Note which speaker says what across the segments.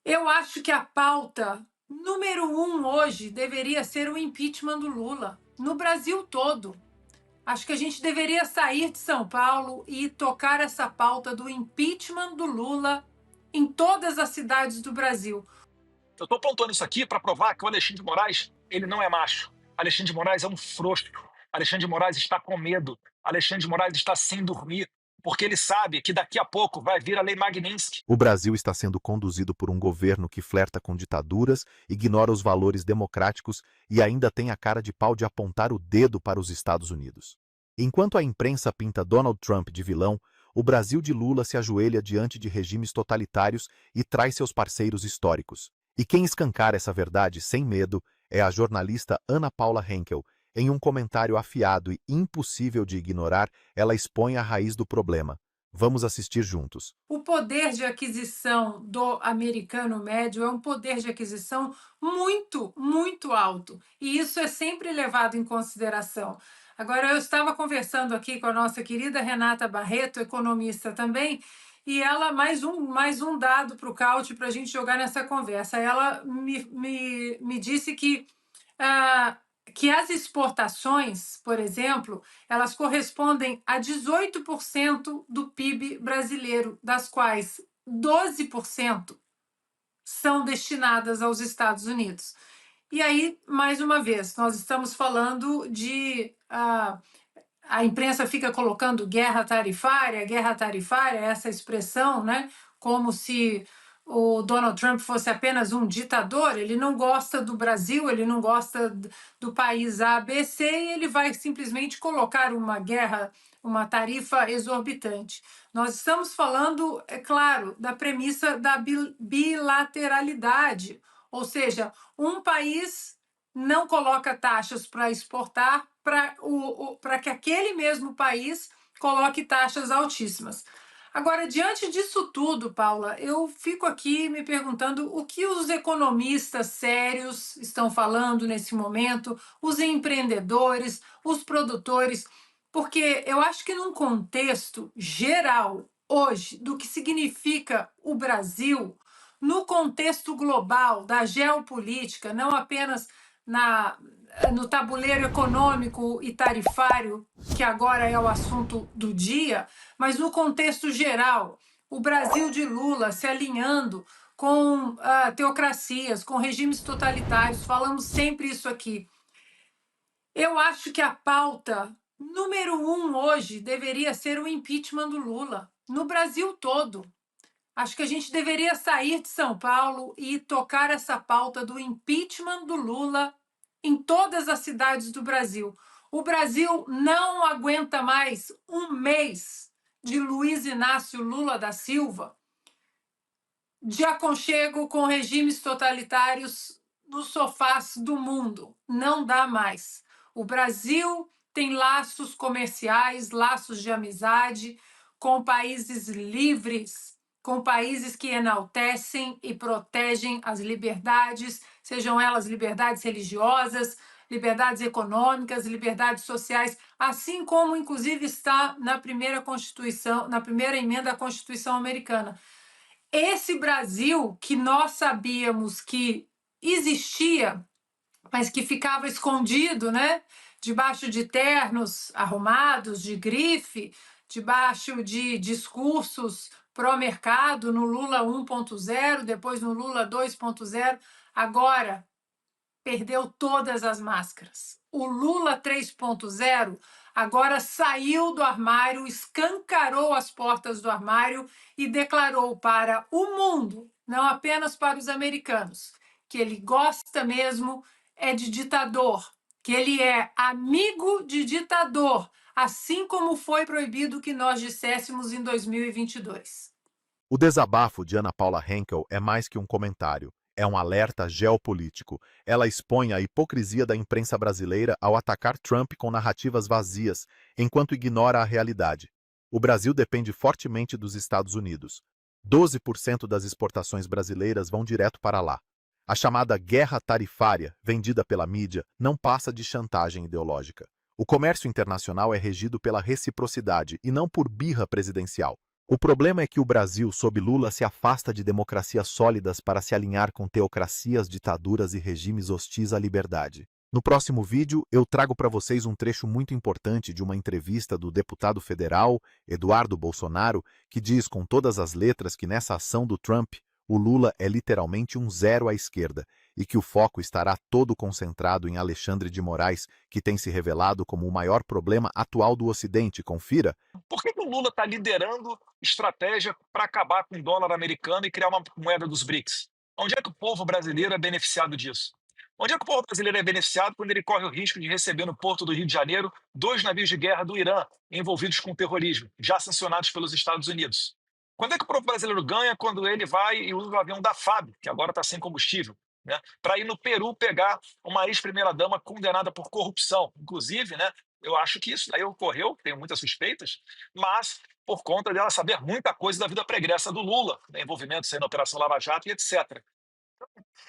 Speaker 1: Eu acho que a pauta número um hoje deveria ser o impeachment do Lula, no Brasil todo. Acho que a gente deveria sair de São Paulo e tocar essa pauta do impeachment do Lula em todas as cidades do Brasil.
Speaker 2: Eu estou pontuando isso aqui para provar que o Alexandre de Moraes, ele não é macho. Alexandre de Moraes é um frouxo. Alexandre de Moraes está com medo. Alexandre de Moraes está sem dormir, porque ele sabe que daqui a pouco vai vir a Lei Magnitsky.
Speaker 3: O Brasil está sendo conduzido por um governo que flerta com ditaduras, ignora os valores democráticos e ainda tem a cara de pau de apontar o dedo para os Estados Unidos. Enquanto a imprensa pinta Donald Trump de vilão, o Brasil de Lula se ajoelha diante de regimes totalitários e traz seus parceiros históricos. E quem escancara essa verdade sem medo é a jornalista Ana Paula Henkel. Em um comentário afiado e impossível de ignorar, ela expõe a raiz do problema. Vamos assistir juntos.
Speaker 1: O poder de aquisição do americano médio é um poder de aquisição muito, muito alto. E isso é sempre levado em consideração. Agora, eu estava conversando aqui com a nossa querida Renata Barreto, economista também, e ela, mais um dado para o Caute para a gente jogar nessa conversa. Ela me disse ah, que as exportações, por exemplo, elas correspondem a 18% do PIB brasileiro, das quais 12% são destinadas aos Estados Unidos. E aí, mais uma vez, nós estamos falando de. A imprensa fica colocando guerra tarifária, essa expressão, né? Como se o Donald Trump fosse apenas um ditador, ele não gosta do Brasil, ele não gosta do país ABC e ele vai simplesmente colocar uma guerra, uma tarifa exorbitante. Nós estamos falando, é claro, da premissa da bilateralidade, ou seja, um país não coloca taxas para exportar para que aquele mesmo país coloque taxas altíssimas. Agora, diante disso tudo, Paula, eu fico aqui me perguntando o que os economistas sérios estão falando nesse momento, os empreendedores, os produtores, porque eu acho que num contexto geral, hoje, do que significa o Brasil, no contexto global da geopolítica, não apenas na, no tabuleiro econômico e tarifário, que agora é o assunto do dia, mas no contexto geral, o Brasil de Lula se alinhando com teocracias, com regimes totalitários, falamos sempre isso aqui. Eu acho que a pauta número um hoje deveria ser o impeachment do Lula, no Brasil todo. Acho que a gente deveria sair de São Paulo e tocar essa pauta do impeachment do Lula em todas as cidades do Brasil. O Brasil não aguenta mais um mês de Luiz Inácio Lula da Silva de aconchego com regimes totalitários nos sofás do mundo. Não dá mais. O Brasil tem laços comerciais, laços de amizade com países livres, com países que enaltecem e protegem as liberdades, sejam elas liberdades religiosas, liberdades econômicas, liberdades sociais, assim como inclusive está na primeira Constituição, na primeira emenda à Constituição americana. Esse Brasil que nós sabíamos que existia, mas que ficava escondido, né? Debaixo de ternos arrumados, de grife, debaixo de discursos pró-mercado, no Lula 1.0, depois no Lula 2.0. Agora, perdeu todas as máscaras. O Lula 3.0 agora saiu do armário, escancarou as portas do armário e declarou para o mundo, não apenas para os americanos, que ele gosta mesmo é de ditador, que ele é amigo de ditador, assim como foi proibido que nós disséssemos em 2022.
Speaker 3: O desabafo de Ana Paula Henkel é mais que um comentário, é um alerta geopolítico. Ela expõe a hipocrisia da imprensa brasileira ao atacar Trump com narrativas vazias, enquanto ignora a realidade. O Brasil depende fortemente dos Estados Unidos. 12% das exportações brasileiras vão direto para lá. A chamada guerra tarifária, vendida pela mídia, não passa de chantagem ideológica. O comércio internacional é regido pela reciprocidade e não por birra presidencial. O problema é que o Brasil, sob Lula, se afasta de democracias sólidas para se alinhar com teocracias, ditaduras e regimes hostis à liberdade. No próximo vídeo, eu trago para vocês um trecho muito importante de uma entrevista do deputado federal Eduardo Bolsonaro, que diz com todas as letras que nessa ação do Trump, o Lula é literalmente um zero à esquerda e que o foco estará todo concentrado em Alexandre de Moraes, que tem se revelado como o maior problema atual do Ocidente. Confira.
Speaker 2: Por que o Lula está liderando estratégia para acabar com o dólar americano e criar uma moeda dos BRICS? Onde é que o povo brasileiro é beneficiado disso? Onde é que o povo brasileiro é beneficiado quando ele corre o risco de receber no porto do Rio de Janeiro 2 navios de guerra do Irã envolvidos com terrorismo, já sancionados pelos Estados Unidos? Quando é que o povo brasileiro ganha quando ele vai e usa o avião da FAB, que agora está sem combustível, né, para ir no Peru pegar uma ex-primeira-dama condenada por corrupção? Inclusive, né, eu acho que isso daí ocorreu, tenho muitas suspeitas, mas por conta dela saber muita coisa da vida pregressa do Lula, né, envolvimentos aí na Operação Lava Jato e etc.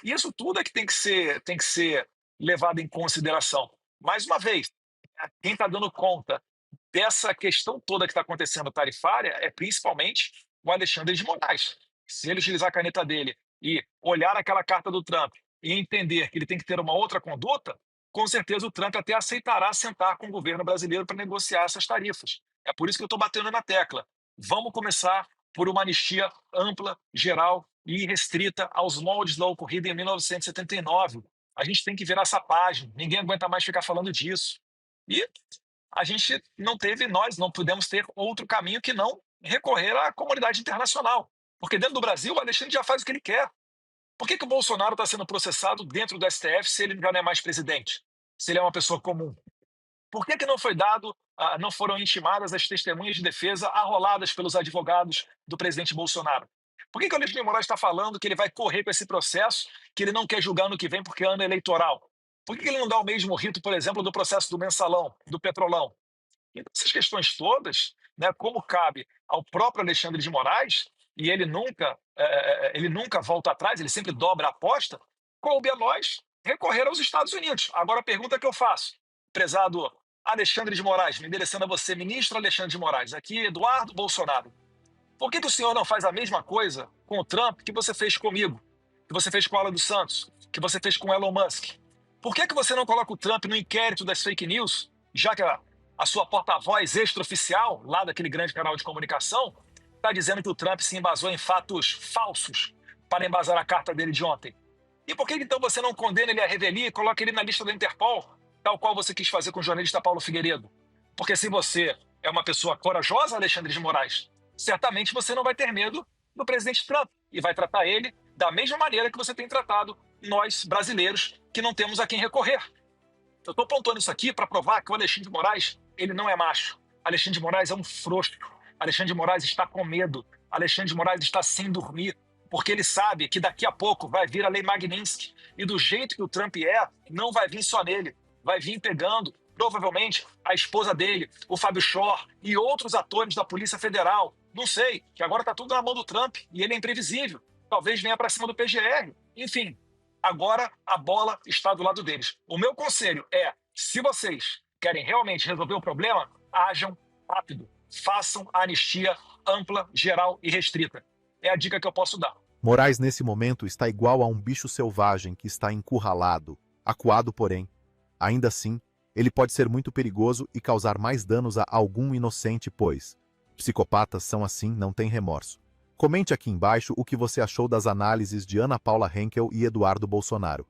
Speaker 2: E isso tudo é que tem que ser levado em consideração. Mais uma vez, quem está dando conta dessa questão toda que está acontecendo tarifária é principalmente o Alexandre de Moraes. Se ele utilizar a caneta dele e olhar aquela carta do Trump e entender que ele tem que ter uma outra conduta, com certeza o Trump até aceitará sentar com o governo brasileiro para negociar essas tarifas. É por isso que eu estou batendo na tecla. Vamos começar por uma anistia ampla, geral e restrita aos moldes da ocorrida em 1979. A gente tem que virar essa página. Ninguém aguenta mais ficar falando disso. E a gente nós não pudemos ter outro caminho que não recorrer à comunidade internacional. Porque dentro do Brasil, o Alexandre já faz o que ele quer. Por que o Bolsonaro está sendo processado dentro do STF se ele já não é mais presidente? Se ele é uma pessoa comum? Por que não foi dado, não foram intimadas as testemunhas de defesa arroladas pelos advogados do presidente Bolsonaro? Por que o Alexandre de Moraes está falando que ele vai correr com esse processo, que ele não quer julgar ano que vem porque é ano eleitoral? Por que ele não dá o mesmo rito, por exemplo, do processo do mensalão, do petrolão? Então, essas questões todas, né, como cabe ao próprio Alexandre de Moraes, e ele nunca volta atrás, ele sempre dobra a aposta, coube a nós recorrer aos Estados Unidos. Agora a pergunta que eu faço, prezado Alexandre de Moraes, me endereçando a você, ministro Alexandre de Moraes, aqui Eduardo Bolsonaro, por que o senhor não faz a mesma coisa com o Trump que você fez comigo, que você fez com o Alan dos Santos, que você fez com o Elon Musk? Por que você não coloca o Trump no inquérito das fake news, já que a sua porta-voz extraoficial, lá daquele grande canal de comunicação, está dizendo que o Trump se embasou em fatos falsos para embasar a carta dele de ontem? E por que então você não condena ele à revelia e coloca ele na lista da Interpol, tal qual você quis fazer com o jornalista Paulo Figueiredo? Porque se você é uma pessoa corajosa, Alexandre de Moraes, certamente você não vai ter medo do presidente Trump e vai tratar ele da mesma maneira que você tem tratado nós, brasileiros, que não temos a quem recorrer. Eu estou apontando isso aqui para provar que o Alexandre de Moraes, ele não é macho. Alexandre de Moraes é um frouxo. Alexandre de Moraes está com medo. Alexandre de Moraes está sem dormir, porque ele sabe que daqui a pouco vai vir a Lei Magnitsky. E do jeito que o Trump é, não vai vir só nele. Vai vir pegando, provavelmente, a esposa dele, o Fábio Shor e outros atores da Polícia Federal. Não sei, que agora está tudo na mão do Trump e ele é imprevisível. Talvez venha para cima do PGR. Enfim, agora a bola está do lado deles. O meu conselho é, se vocês querem realmente resolver o problema, ajam rápido. Façam a anistia ampla, geral e restrita. É a dica que eu posso dar.
Speaker 3: Moraes, nesse momento, está igual a um bicho selvagem que está encurralado, acuado, porém. Ainda assim, ele pode ser muito perigoso e causar mais danos a algum inocente, pois psicopatas são assim, não têm remorso. Comente aqui embaixo o que você achou das análises de Ana Paula Henkel e Eduardo Bolsonaro.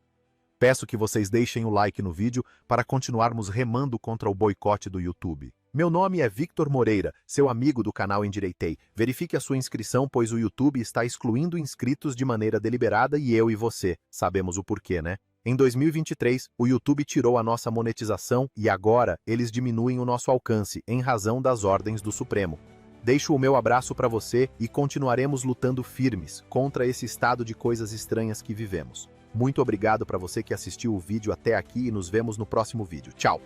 Speaker 3: Peço que vocês deixem o like no vídeo para continuarmos remando contra o boicote do YouTube. Meu nome é Victor Moreira, seu amigo do canal Endireitei. Verifique a sua inscrição, pois o YouTube está excluindo inscritos de maneira deliberada e eu e você sabemos o porquê, né? Em 2023, o YouTube tirou a nossa monetização e agora eles diminuem o nosso alcance em razão das ordens do Supremo. Deixo o meu abraço para você e continuaremos lutando firmes contra esse estado de coisas estranhas que vivemos. Muito obrigado para você que assistiu o vídeo até aqui e nos vemos no próximo vídeo. Tchau!